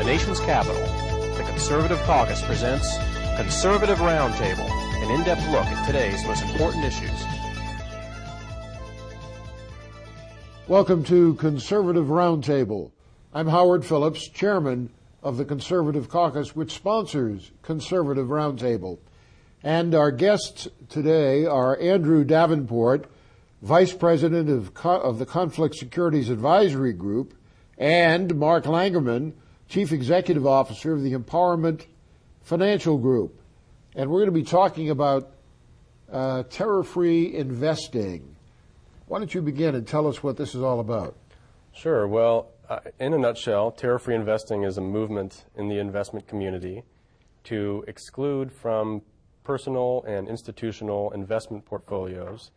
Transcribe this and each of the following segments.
nation's capital, the Conservative Caucus presents Conservative Roundtable, an in-depth look at today's most important issues. Welcome to Conservative Roundtable. I'm Howard Phillips, chairman of the Conservative Caucus, which sponsors Conservative Roundtable. And our guests today are Andrew Davenport, Vice President of the Conflict Securities Advisory Group, and Mark Langerman, Chief Executive Officer of the Empowerment Financial Group. And we're going to be talking about terror-free investing. Why don't you begin and tell us what this is all about? Sure. Well, in a nutshell, terror-free investing is a movement in the investment community to exclude from personal and institutional investment portfolios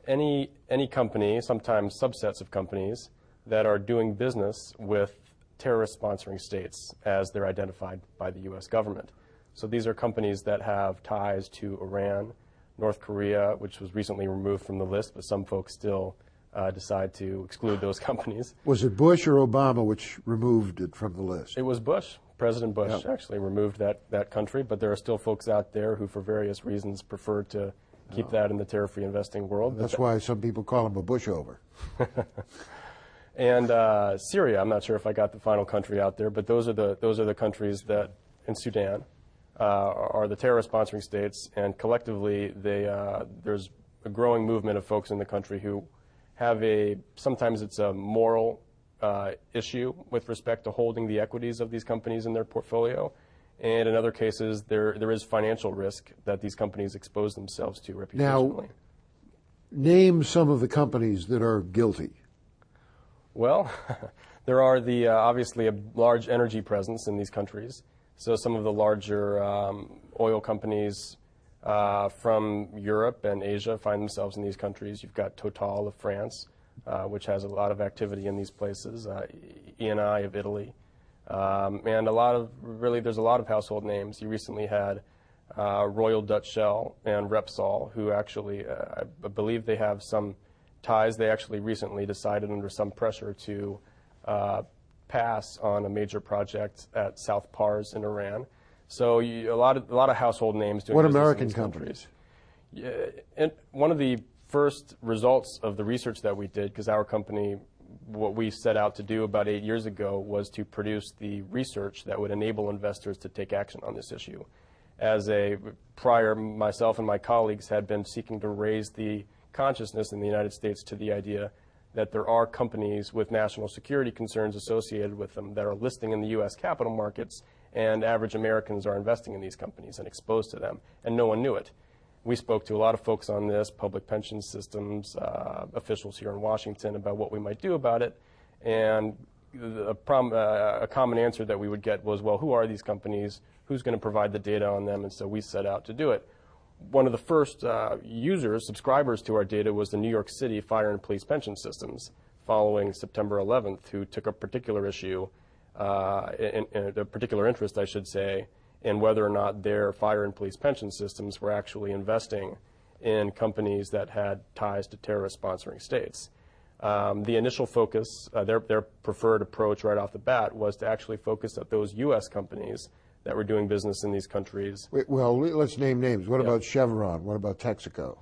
any company, sometimes subsets of companies, that are doing business with terrorist sponsoring states as they're identified by the U.S. government. So these are companies that have ties to Iran, North Korea, which was recently removed from the list, but some folks still decide to exclude those companies. Was it Bush or Obama which removed it from the list? It was Bush. President Bush actually removed that country, but there are still folks out there who, for various reasons, prefer to keep that in the terror-free investing world. That's why some people call him a Bushover. And Syria, I'm not sure if I got the final country out there, but those are the countries that, in Sudan, are the terrorist sponsoring states, and collectively there's a growing movement of folks in the country who have sometimes it's a moral issue with respect to holding the equities of these companies in their portfolio, and in other cases there is financial risk that these companies expose themselves to reputationally. Now, name some of the companies that are guilty. Well, there are obviously a large energy presence in these countries. So some of the larger oil companies from Europe and Asia find themselves in these countries. You've got Total of France, which has a lot of activity in these places, Eni of Italy, and there's a lot of household names. You recently had Royal Dutch Shell and Repsol, who actually, I believe they have some ties. They actually recently decided under some pressure to pass on a major project at South Pars in Iran. So a lot of household names doing What business American in these companies? Yeah, and one of the first results of the research that we did, because our company, what we set out to do about 8 years ago was to produce the research that would enable investors to take action on this issue. Myself and my colleagues had been seeking to raise the consciousness in the United States to the idea that there are companies with national security concerns associated with them that are listing in the U.S. capital markets, and average Americans are investing in these companies and exposed to them, and no one knew it. We spoke to a lot of folks on this, public pension systems, officials here in Washington, about what we might do about it, and a common answer that we would get was, well, who are these companies? Who's going to provide the data on them? And so we set out to do it. One of the first subscribers to our data was the New York City Fire and Police Pension Systems, following September 11th, who took a particular issue, a particular interest, I should say, in whether or not their fire and police pension systems were actually investing in companies that had ties to terrorist sponsoring states. The initial focus, their preferred approach right off the bat, was to actually focus at those U.S. companies that were doing business in these countries. Well, let's name names. What about Chevron? What about Texaco?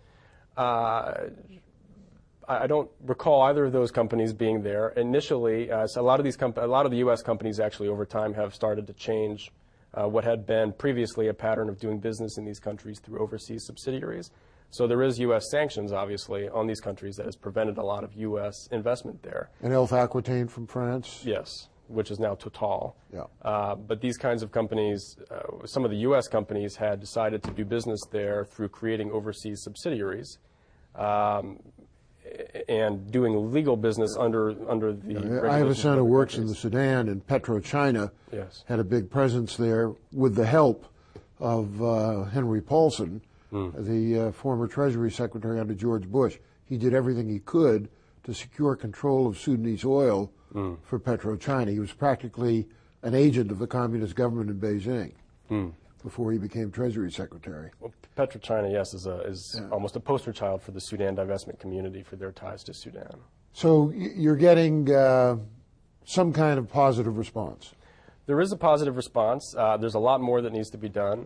I don't recall either of those companies being there. Initially, so a lot of the U.S. companies actually over time have started to change what had been previously a pattern of doing business in these countries through overseas subsidiaries. So there is U.S. sanctions, obviously, on these countries that has prevented a lot of U.S. investment there. And Elf Aquitaine from France? Yes, which is now Total. Yeah. But these kinds of companies, some of the U.S. companies had decided to do business there through creating overseas subsidiaries and doing legal business under the I have a son who works in the Sudan, and PetroChina had a big presence there with the help of Henry Paulson, the former Treasury Secretary under George Bush. He did everything he could to secure control of Sudanese oil for PetroChina. He was practically an agent of the communist government in Beijing before he became Treasury Secretary. Well, PetroChina, yes, is almost a poster child for the Sudan divestment community for their ties to Sudan. So you're getting some kind of positive response. There is a positive response. There's a lot more that needs to be done.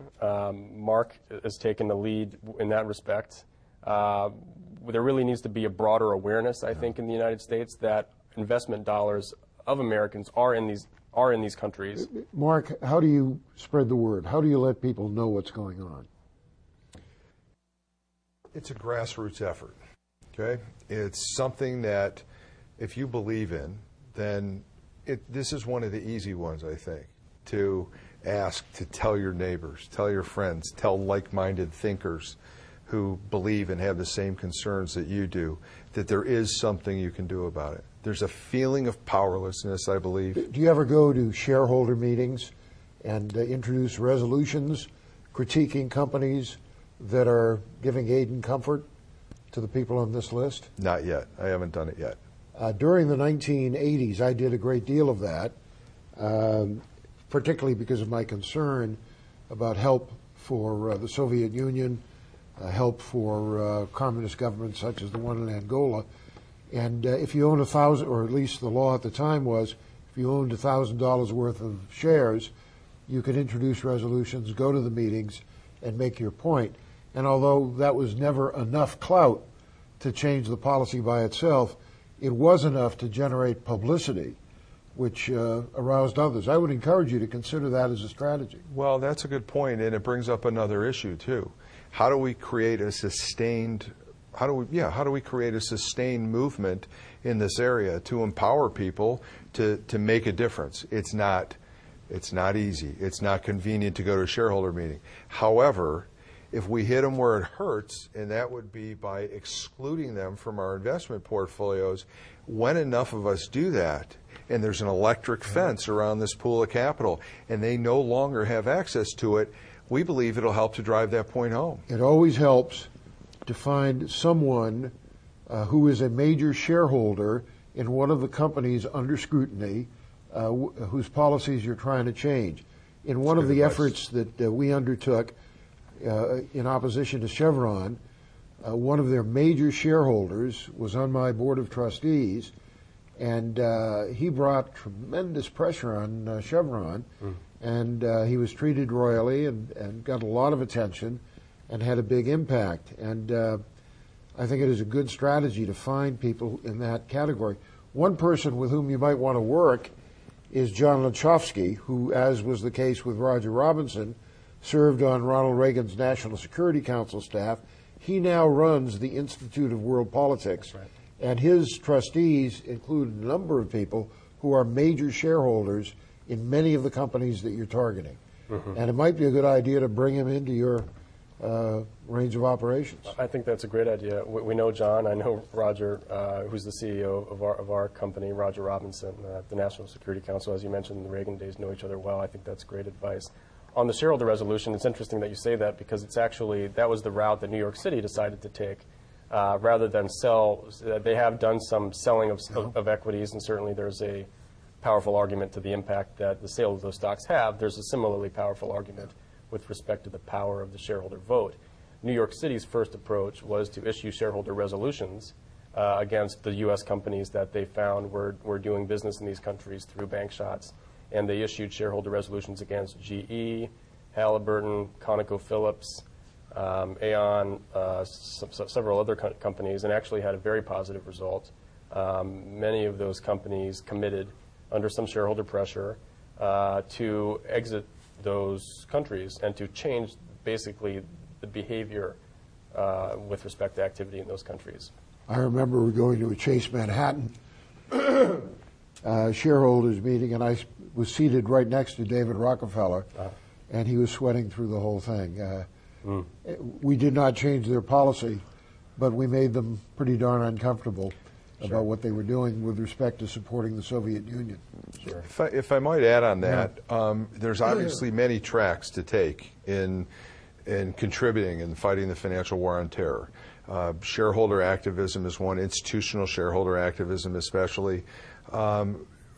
Mark has taken the lead in that respect. There really needs to be a broader awareness, I think, in the United States that investment dollars of Americans are in these countries. Mark, how do you spread the word? How do you let people know what's going on? It's a grassroots effort, okay? It's something that if you believe in, then this is one of the easy ones, I think, to ask, to tell your neighbors, tell your friends, tell like-minded thinkers who believe and have the same concerns that you do, that there is something you can do about it. There's a feeling of powerlessness, I believe. Do you ever go to shareholder meetings and introduce resolutions critiquing companies that are giving aid and comfort to the people on this list? Not yet. I haven't done it yet. During the 1980s, I did a great deal of that, particularly because of my concern about help for the Soviet Union, help for communist governments such as the one in Angola. And if you owned 1,000, or at least the law at the time was, if you owned $1,000 worth of shares, you could introduce resolutions, go to the meetings, and make your point. And although that was never enough clout to change the policy by itself, it was enough to generate publicity, which aroused others. I would encourage you to consider that as a strategy. Well, that's a good point, and it brings up another issue too. How do we create a sustained movement in this area to empower people to make a difference? It's not easy. It's not convenient to go to a shareholder meeting. However, if we hit them where it hurts, and that would be by excluding them from our investment portfolios, when enough of us do that, and there's an electric fence around this pool of capital, and they no longer have access to it, we believe it'll help to drive that point home. It always helps to find someone who is a major shareholder in one of the companies under scrutiny, whose policies you're trying to change. In one of the efforts that we undertook in opposition to Chevron, one of their major shareholders was on my board of trustees, and he brought tremendous pressure on Chevron, and he was treated royally and got a lot of attention and had a big impact. And I think it is a good strategy to find people in that category. One person with whom you might want to work is John Lachowski, who, as was the case with Roger Robinson, served on Ronald Reagan's National Security Council staff. He now runs the Institute of World Politics. Right. And his trustees include a number of people who are major shareholders in many of the companies that you're targeting. And it might be a good idea to bring him into your range of operations. I think that's a great idea. We know John. I know Roger, who's the CEO of our company, Roger Robinson, the National Security Council. As you mentioned, in the Reagan days, know each other well. I think that's great advice. On the shareholder resolution, it's interesting that you say that, because it's actually, that was the route that New York City decided to take. Rather than sell, they have done some selling of equities, and certainly there's a powerful argument to the impact that the sale of those stocks have. There's a similarly powerful argument with respect to the power of the shareholder vote. New York City's first approach was to issue shareholder resolutions against the U.S. companies that they found were doing business in these countries through bank shots. And they issued shareholder resolutions against GE, Halliburton, ConocoPhillips, Aon, several other companies, and actually had a very positive result. Many of those companies committed, under some shareholder pressure, to exit those countries and to change basically the behavior with respect to activity in those countries. I remember going to a Chase Manhattan shareholders meeting, and I was seated right next to David Rockefeller, and he was sweating through the whole thing. We did not change their policy, but we made them pretty darn uncomfortable about what they were doing with respect to supporting the Soviet Union. Sure. If I might add on that, there's obviously many tracks to take in contributing and fighting the financial war on terror. Shareholder activism is one, institutional shareholder activism especially.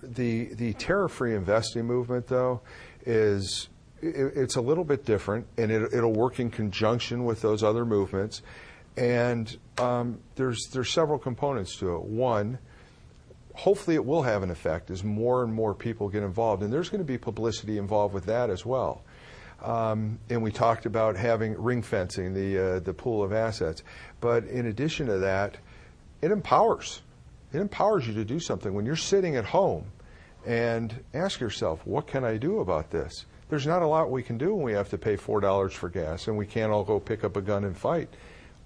The terror-free investing movement, though, it's a little bit different, and it'll work in conjunction with those other movements. And there's several components to it. One, hopefully it will have an effect as more and more people get involved. And there's going to be publicity involved with that as well. And we talked about having ring fencing, the pool of assets. But in addition to that, it empowers. It empowers you to do something. When you're sitting at home and ask yourself, what can I do about this? There's not a lot we can do when we have to pay $4 for gas and we can't all go pick up a gun and fight.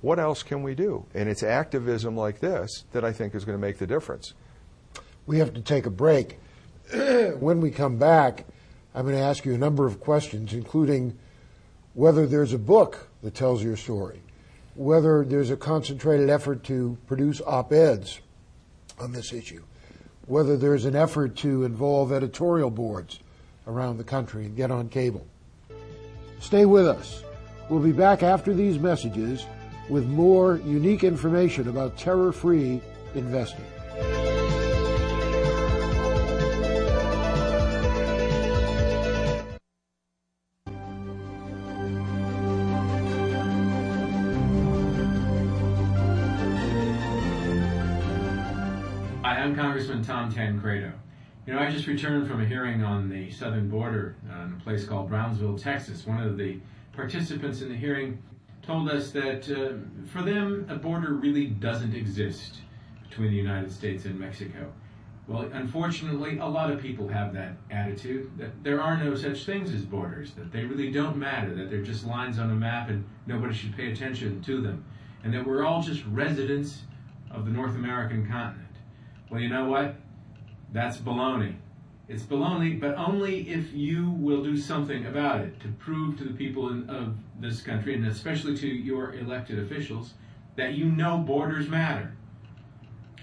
What else can we do? And it's activism like this that I think is going to make the difference. We have to take a break. When we come back, I'm going to ask you a number of questions, including whether there's a book that tells your story, whether there's a concentrated effort to produce op-eds on this issue, whether there's an effort to involve editorial boards around the country and get on cable. Stay with us. We'll be back after these messages with more unique information about terror-free investing. Hi, I'm Congressman Tom Tancredo. You know, I just returned from a hearing on the southern border in a place called Brownsville, Texas. One of the participants in the hearing told us that for them, a border really doesn't exist between the United States and Mexico. Well, unfortunately, a lot of people have that attitude, that there are no such things as borders, that they really don't matter, that they're just lines on a map and nobody should pay attention to them, and that we're all just residents of the North American continent. Well, you know what? That's baloney. It's baloney, but only if you will do something about it to prove to the people of this country, and especially to your elected officials, that you know borders matter,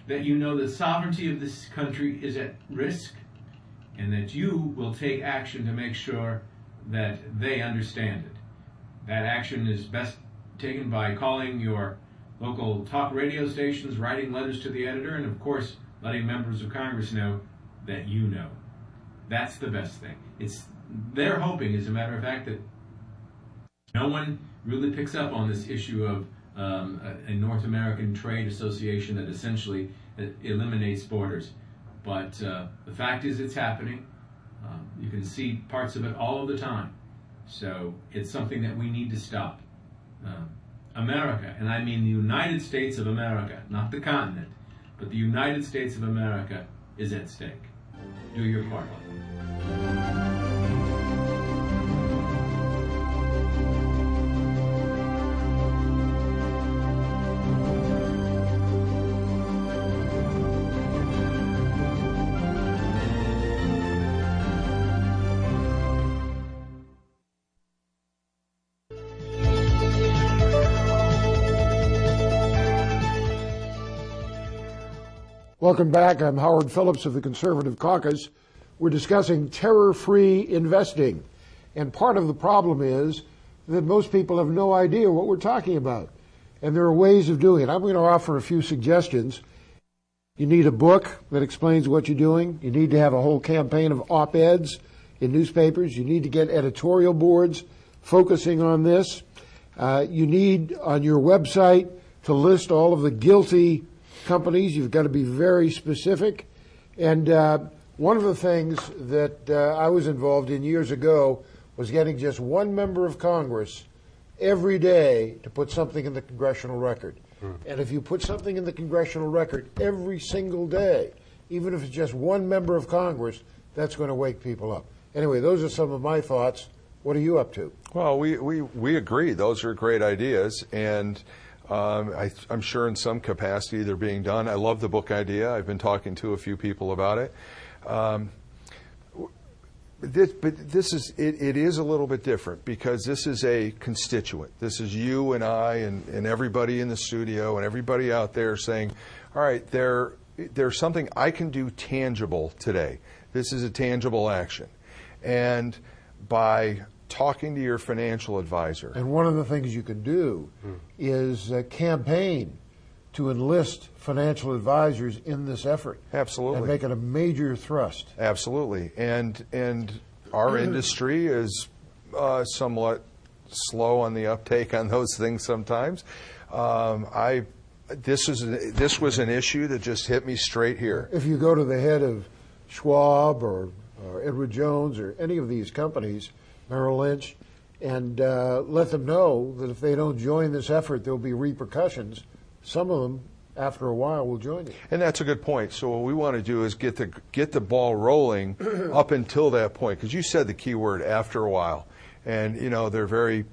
that you know the sovereignty of this country is at risk, and that you will take action to make sure that they understand it. That action is best taken by calling your local talk radio stations, writing letters to the editor, and of course, letting members of Congress know that you know. That's the best thing. They're hoping, as a matter of fact, that no one really picks up on this issue of a North American trade association that essentially eliminates borders. But the fact is it's happening. You can see parts of it all of the time. So it's something that we need to stop. America, and I mean the United States of America, not the continent, but the United States of America is at stake. Do your part. Welcome back. I'm Howard Phillips of the Conservative Caucus. We're discussing terror-free investing. And part of the problem is that most people have no idea what we're talking about. And there are ways of doing it. I'm going to offer a few suggestions. You need a book that explains what you're doing. You need to have a whole campaign of op-eds in newspapers. You need to get editorial boards focusing on this. You need on your website to list all of the guilty companies. You've got to be very specific. And one of the things that I was involved in years ago was getting just one member of Congress every day to put something in the congressional record. And if you put something in the congressional record every single day, even if it's just one member of Congress, that's going to wake people up. Anyway, those are some of my thoughts. What are you up to? Well, we agree. Those are great ideas. And I'm sure in some capacity they're being done. I love the book idea. I've been talking to a few people about it. But this is it is a little bit different because this is a constituent. This is you and I and everybody in the studio and everybody out there saying, all right, there's something I can do tangible today. This is a tangible action. And by talking to your financial advisor. And one of the things you can do is campaign to enlist financial advisors in this effort. Absolutely. And make it a major thrust. Absolutely. And our industry is somewhat slow on the uptake on those things sometimes. I this was an issue that just hit me straight here. If you go to the head of Schwab or Edward Jones or any of these companies, Merrill Lynch, and let them know that if they don't join this effort, there'll be repercussions. Some of them, after a while, will join you. And that's a good point. So what we want to do is get the ball rolling up until that point, because you said the key word, after a while. And, you know, they're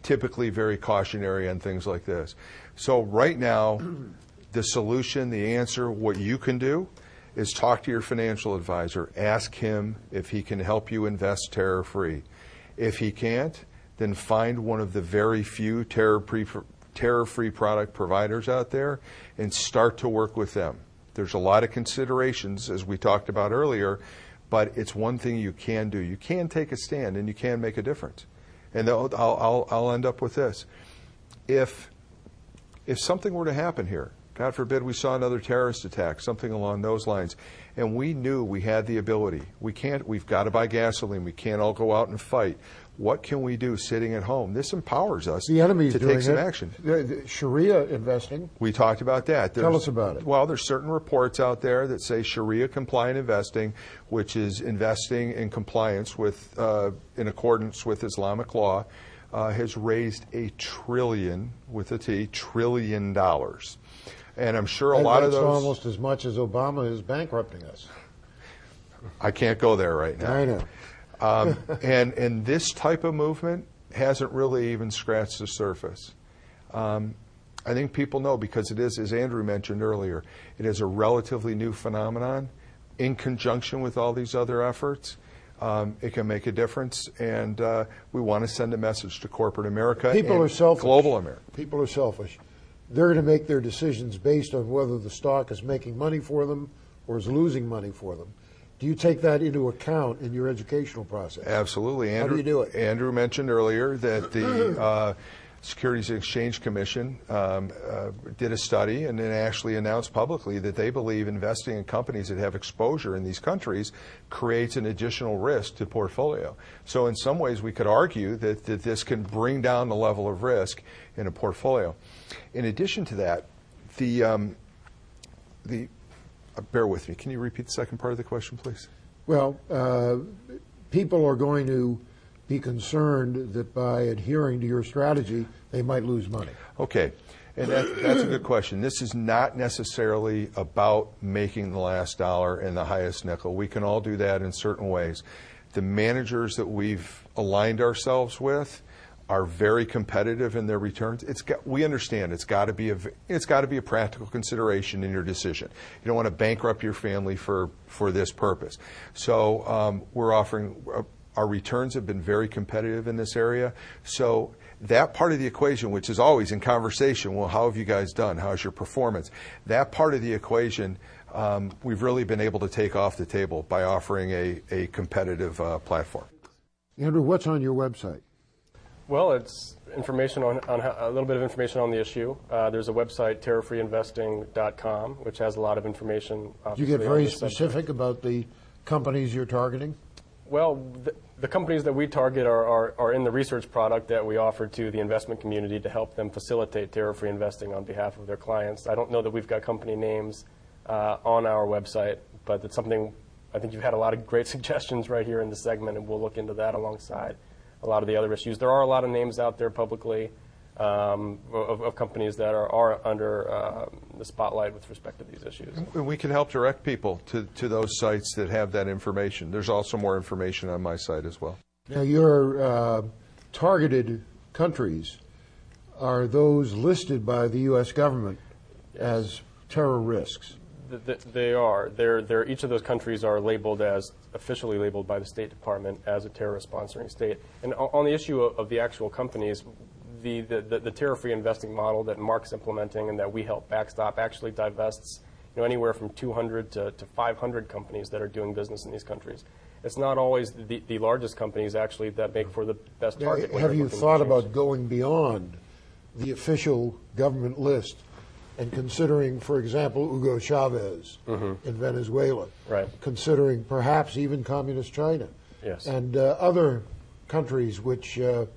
typically very cautionary on things like this. So right now, the solution, the answer, what you can do is talk to your financial advisor. Ask him if he can help you invest terror-free. If he can't, then find one of the very few terror-free product providers out there and start to work with them. There's a lot of considerations, as we talked about earlier, but it's one thing you can do. You can take a stand and you can make a difference. And I'll end up with this. If something were to happen here, God forbid we saw another terrorist attack, something along those lines, and we knew we had the ability, we've got to buy gasoline, we can't all go out and fight. What can we do sitting at home? This empowers us to take some action. The Sharia investing. We talked about that. Tell us about it. Well, there's certain reports out there that say Sharia compliant investing, which is investing in compliance with, in accordance with Islamic law, has raised $1 trillion, with a T, $1 trillion. And I'm sure a lot of those... That's almost as much as Obama is bankrupting us. I can't go there right now. I know. And this type of movement hasn't really even scratched the surface. I think people know, because it is, as Andrew mentioned earlier, it is a relatively new phenomenon. In conjunction with all these other efforts, it can make a difference, and we want to send a message to corporate America and global America. People are selfish. They're going to make their decisions based on whether the stock is making money for them or is losing money for them. Do you take that into account in your educational process? Absolutely. How do you do it? Andrew mentioned earlier that the Securities and Exchange Commission did a study and then actually announced publicly that they believe investing in companies that have exposure in these countries creates an additional risk to portfolio. So in some ways we could argue that this can bring down the level of risk in a portfolio. In addition to that, bear with me. Can you repeat the second part of the question, please? Well, people are going to be concerned that by adhering to your strategy, they might lose money. Okay, and that's a good question. This is not necessarily about making the last dollar and the highest nickel. We can all do that in certain ways. The managers that we've aligned ourselves with are very competitive in their returns. We understand it's got to be a practical consideration in your decision. You don't want to bankrupt your family for this purpose. So we're offering. Our returns have been very competitive in this area. So that part of the equation, which is always in conversation, well, how have you guys done? How's your performance? That part of the equation, we've really been able to take off the table by offering a competitive platform. Andrew, what's on your website? Well, it's information on a little bit of information on the issue. There's a website, terrorfreeinvesting.com, which has a lot of information. Do you get very specific about the companies you're targeting? Well, the companies that we target are in the research product that we offer to the investment community to help them facilitate terror-free investing on behalf of their clients. I don't know that we've got company names on our website, but it's something, I think you've had a lot of great suggestions right here in the segment, and we'll look into that alongside a lot of the other issues. There are a lot of names out there publicly of companies that are under the spotlight with respect to these issues. And we can help direct people to those sites that have that information. There's also more information on my site as well. Now, your targeted countries, are those listed by the U.S. government as terror risks? They are. Each of those countries are labeled as, officially labeled by the State Department as a terrorist sponsoring state. And on the issue of the actual companies, the terror-free investing model that Mark's implementing and that we help backstop actually divests anywhere from 200 to 500 companies that are doing business in these countries. It's not always the largest companies actually that make for the best target. Have you thought about going beyond the official government list and considering, for example, Hugo Chavez in Venezuela, right? Considering perhaps even communist China, yes, and other countries which are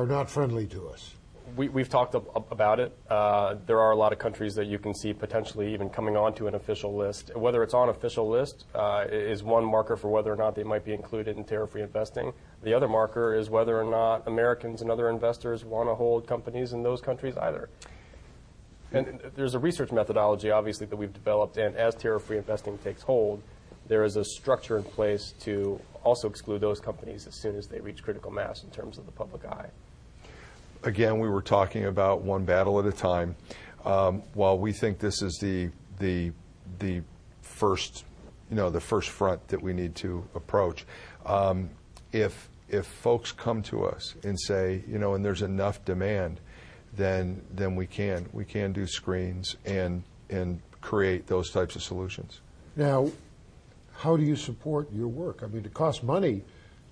not friendly to us? We've talked about it. There are a lot of countries that you can see potentially even coming onto an official list. Whether it's on official list is one marker for whether or not they might be included in terror-free investing. The other marker is whether or not Americans and other investors want to hold companies in those countries either. And there's a research methodology, obviously, that we've developed, and as terror-free investing takes hold, there is a structure in place to also exclude those companies as soon as they reach critical mass in terms of the public eye. Again, we were talking about one battle at a time. While we think this is the first, the first front that we need to approach, if folks come to us and say, and there's enough demand, then we can do screens and create those types of solutions. Now, how do you support your work? I mean, it costs money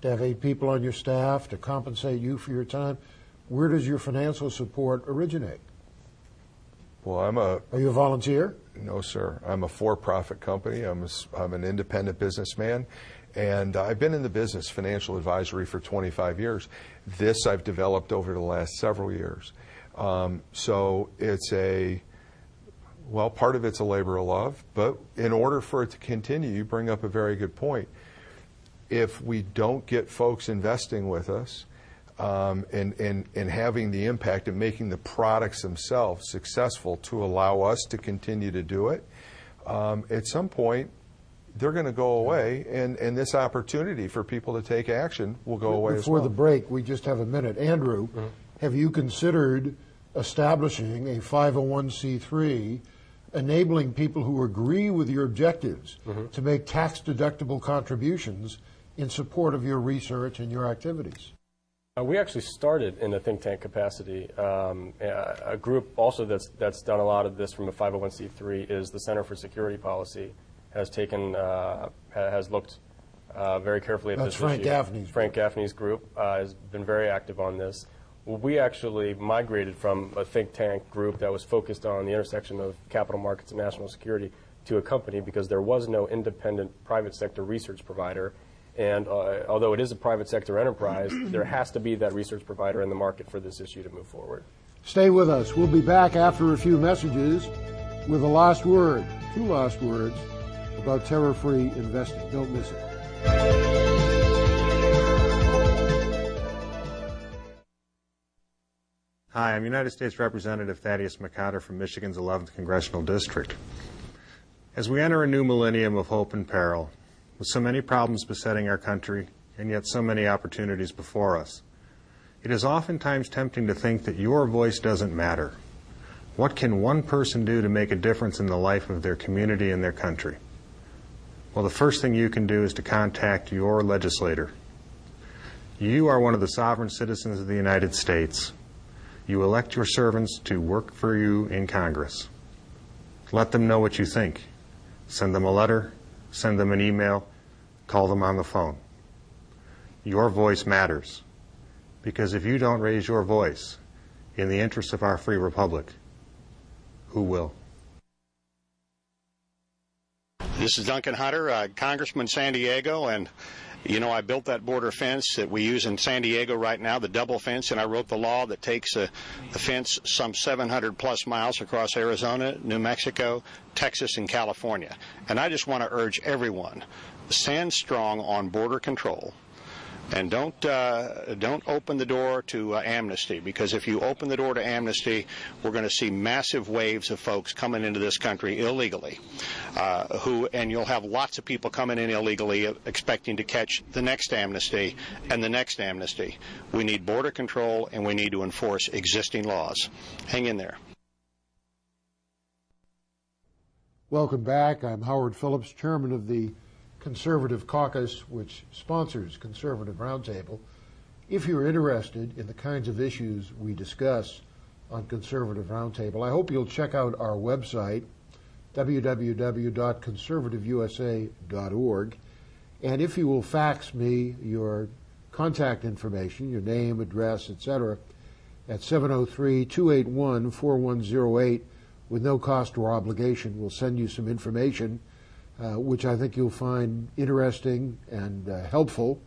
to have 8 people on your staff to compensate you for your time. Where does your financial support originate? Well, Are you a volunteer? No, sir. I'm a for-profit company. I'm an independent businessman, and I've been in the business, financial advisory, for 25 years. This I've developed over the last several years. So it's part of it's a labor of love, but in order for it to continue, you bring up a very good point. If we don't get folks investing with us, and having the impact of making the products themselves successful to allow us to continue to do it, at some point they're going to go away, and this opportunity for people to take action will go away as well. Before the break, we just have a minute. Andrew, have you considered establishing a 501c3 enabling people who agree with your objectives to make tax-deductible contributions in support of your research and your activities? We actually started in a think tank capacity. A group also that's done a lot of this from a 501c3 is the Center for Security Policy. Has looked very carefully at this issue. Frank Gaffney's Frank Gaffney's group has been very active on this. Well, we actually migrated from a think tank group that was focused on the intersection of capital markets and national security to a company because there was no independent private sector research provider. And although it is a private sector enterprise, there has to be that research provider in the market for this issue to move forward. Stay with us. We'll be back after a few messages with a last word, 2 last words about terror-free investing. Don't miss it. Hi, I'm United States Representative Thaddeus McCotter from Michigan's 11th Congressional District. As we enter a new millennium of hope and peril, with so many problems besetting our country and yet so many opportunities before us, it is oftentimes tempting to think that your voice doesn't matter. What can one person do to make a difference in the life of their community and their country? Well, the first thing you can do is to contact your legislator. You are one of the sovereign citizens of the United States. You elect your servants to work for you in Congress. Let them know what you think. Send them a letter, send them an email, call them on the phone. Your voice matters, because if you don't raise your voice in the interests of our free republic, who will? This is Duncan Hunter, Congressman San Diego, and I built that border fence that we use in San Diego right now, the double fence, and I wrote the law that takes the fence some 700 plus miles across Arizona, New Mexico, Texas, and California. And I just want to urge everyone, stand strong on border control. And don't open the door to amnesty, because if you open the door to amnesty, we're going to see massive waves of folks coming into this country illegally, and you'll have lots of people coming in illegally expecting to catch the next amnesty and the next amnesty. We need border control, and we need to enforce existing laws. Hang in there. Welcome back. I'm Howard Phillips, chairman of the Conservative Caucus, which sponsors Conservative Roundtable. If you're interested in the kinds of issues we discuss on Conservative Roundtable, I hope you'll check out our website, www.conservativeusa.org, and if you will fax me your contact information, your name, address, etc., at 703-281-4108 with no cost or obligation, we'll send you some information which I think you'll find interesting and helpful.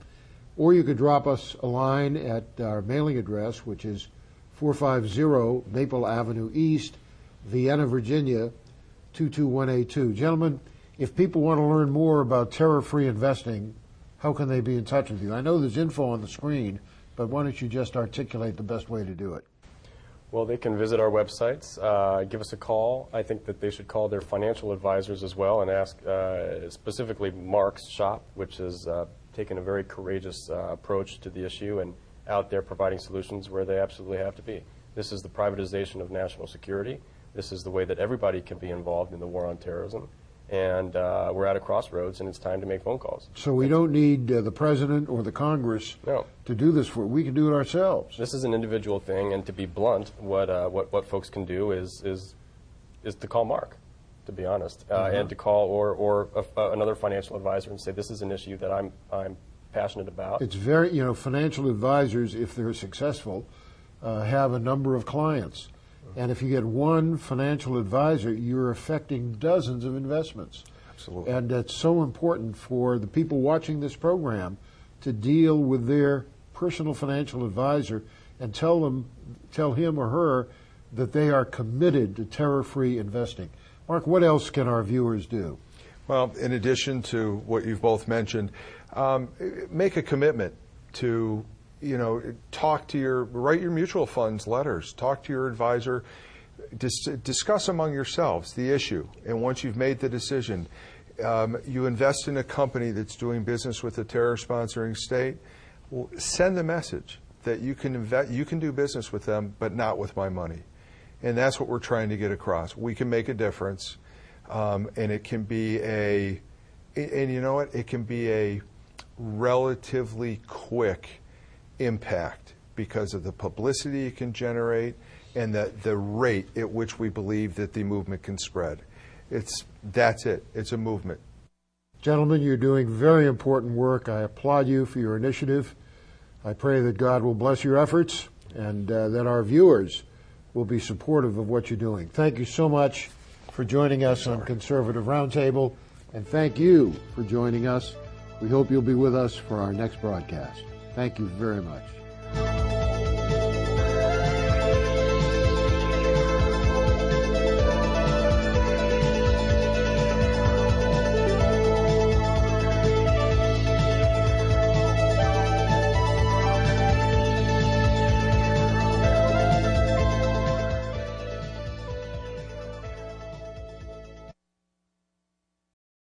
Or you could drop us a line at our mailing address, which is 450 Maple Avenue East, Vienna, Virginia, 22182. Gentlemen, if people want to learn more about terror-free investing, how can they be in touch with you? I know there's info on the screen, but why don't you just articulate the best way to do it? Well, they can visit our websites, give us a call. I think that they should call their financial advisors as well and ask specifically Mark's shop, which has taken a very courageous approach to the issue and out there providing solutions where they absolutely have to be. This is the privatization of national security. This is the way that everybody can be involved in the war on terrorism. And we're at a crossroads, and it's time to make phone calls. So we don't need the President or the Congress to do this for. We can do it ourselves. This is an individual thing, and to be blunt, what folks can do is to call Mark, to be honest, and to call or another financial advisor and say, this is an issue that I'm passionate about. It's very, financial advisors, if they're successful, have a number of clients. And if you get one financial advisor, you're affecting dozens of investments. Absolutely. And it's so important for the people watching this program to deal with their personal financial advisor and tell him or her that they are committed to terror-free investing. Mark, what else can our viewers do? Well, in addition to what you've both mentioned, make a commitment to write your mutual funds letters, talk to your advisor, discuss among yourselves the issue. And once you've made the decision, you invest in a company that's doing business with a terror sponsoring state, send the message that you can do business with them, but not with my money. And that's what we're trying to get across. We can make a difference, and it can be it can be a relatively quick impact because of the publicity it can generate and the rate at which we believe that the movement can spread. That's it. It's a movement. Gentlemen, you're doing very important work. I applaud you for your initiative. I pray that God will bless your efforts and that our viewers will be supportive of what you're doing. Thank you so much for joining us on Conservative Roundtable, and thank you for joining us. We hope you'll be with us for our next broadcast. Thank you very much.